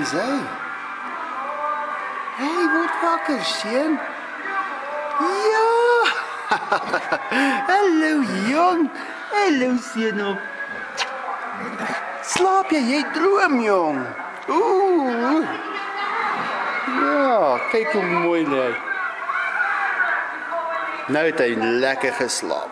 is hy? Hey, word wakker, seun. Ja! Hallo, jong. Hallo, seun. Slaap jy droom, jong. Ooh. Ja, kyk hoe mooi lê hy. Nou het hy lekker geslaap.